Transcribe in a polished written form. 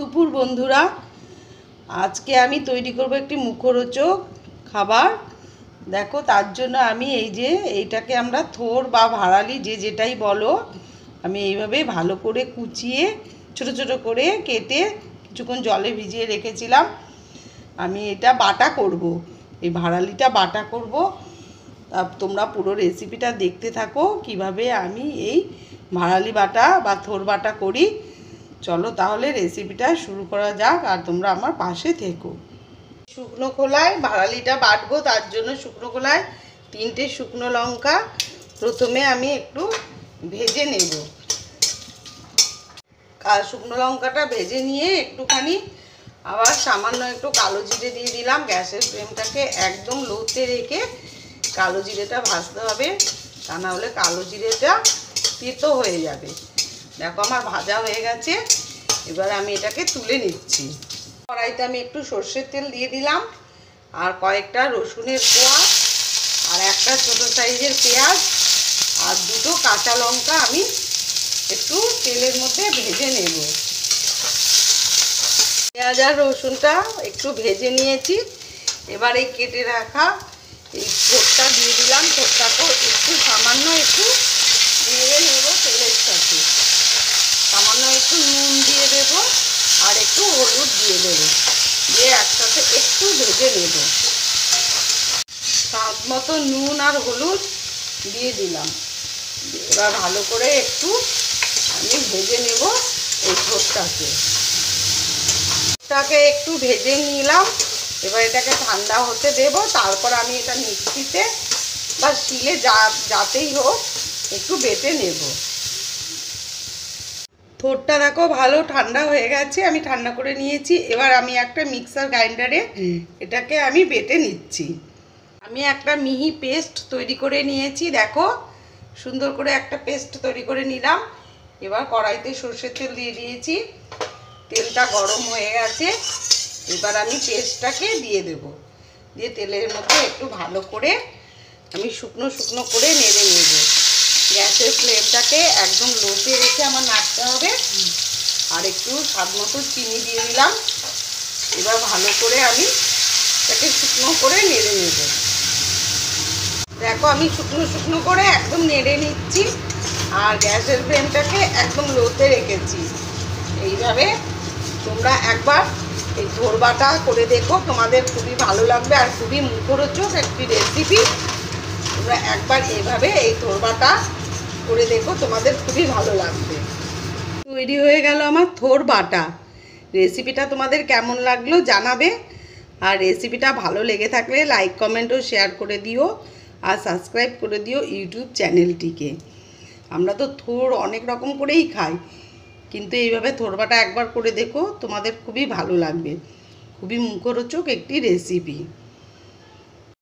দুপুর বন্ধুরা, আজকে আমি তৈরি করব একটি মুখরোচক খাবার। দেখো, তার জন্য আমি এইটাকে আমরা থোর বা ভাড়ালি যে যেটাই বলো, আমি এইভাবে ভালো করে কুচিয়ে ছোট ছোট করে কেটে কিছুক্ষণ জলে ভিজিয়ে রেখেছিলাম। আমি এটা বাটা করব, এই ভাড়ালিটা বাটা করব। তোমরা পুরো রেসিপিটা দেখতে থাকো কিভাবে আমি এই ভাড়ালি বাটা বা থোর বাটা করি। চলো তাহলে রেসিপিটা শুরু করা যাক, আর তোমরা আমার পাশে থেকো। শুকনো খোলায় ভাড়ালিটা বাটবো, তার জন্য শুকনো খোলায় 3টে শুকনো লঙ্কা প্রথমে আমি একটু ভেজে নেব। শুকনো লঙ্কাটা ভেজে নিয়ে একটুখানি আবার সামান্য একটু কালো জিরে দিয়ে দিলাম। গ্যাসের ফ্লেমটাকে একদম লোতে রেখে কালো জিরেটা ভাজতে হবে, তা না হলে কালো জিরেটা তেতো হয়ে যাবে। দেখো আমার ভাজা হয়ে গেছে, এবার আমি এটাকে তুলে নিচ্ছি। কড়াইতে আমি একটু সর্ষের তেল দিয়ে দিলাম, আর কয়েকটা রসুনের কোয়া, আর একটা ছোট সাইজের পেঁয়াজ, আর 2টো কাঁচা লঙ্কা আমি একটু তেলের মধ্যে ভেজে নেব। পেঁয়াজ আর রসুনটা একটু ভেজে নিয়েছি, এবার এই কেটে রাখা এই থোরটা দিয়ে দিলাম। থোরটাকেও একটু সামান্য একটু নেড়ে নেব তেলের সাথে। সামান্য একটু নুন দিয়ে দেব, আর একটু হলুদ দিয়ে দেব, দিয়ে একসাথে একটু ভেজে নেব। স্বাদ মতো নুন আর হলুদ দিয়ে দিলাম। এবার ভালো করে একটু আমি ভেজে নেব এই থোরটাকে। একটু ভেজে নিলাম, এবার এটাকে ঠান্ডা হতে দেব। তারপর আমি এটা মিক্সিতে বা শিলে যাতেই হোক একটু বেটে নেব। থোরটা দেখো ভালো ঠান্ডা হয়ে গেছে, আমি ঠান্ডা করে নিয়েছি। এবার আমি একটা মিক্সার গ্রাইন্ডারে এটাকে আমি বেটে নিচ্ছি। আমি একটা মিহি পেস্ট তৈরি করে নিয়েছি। দেখো, সুন্দর করে একটা পেস্ট তৈরি করে নিলাম। এবার কড়াইতে সর্ষের তেল দিয়ে দিয়েছি, তেলটা গরম হয়ে গেছে। এবার আমি পেস্টটাকে দিয়ে দেব, দিয়ে তেলের মধ্যে একটু ভালো করে আমি শুকনো শুকনো করে নেড়ে নেব। গ্যাসের ফ্লেমটাকে একদম লোতে রেখে আমার নাড়তে হবে। আর একটু স্বাদ মতো চিনি দিয়ে দিলাম। এবার ভালো করে আমি এটাকে শুকনো করে নেড়ে নেব। দেখো, আমি শুকনো শুকনো করে একদম নেড়ে নিচ্ছি, আর গ্যাসের ফ্লেমটাকে একদম লোতে রেখেছি। এইভাবে তোমরা একবার এই থোর বাটা করে দেখো, তোমাদের খুবই ভালো লাগবে, আর খুবই মুখরোচক একটি রেসিপি। তোমরা একবার এইভাবে এই থোর বাটা করে দেখো, তোমাদের খুবই ভালো লাগবে। তৈরি হয়ে গেল আমার থোর বাটা। রেসিপিটা তোমাদের কেমন লাগলো জানাবে, আর রেসিপিটা ভালো লেগে থাকলে লাইক কমেন্ট ও শেয়ার করে দিও, আর সাবস্ক্রাইব করে দিও ইউটিউব চ্যানেলটিকে। আমরা তো থোর অনেক রকম করেই খাই, কিন্তু এইভাবে থোর বাটা একবার করে দেখো, তোমাদের খুবই ভালো লাগবে। খুবই মুখরোচক একটি রেসিপি।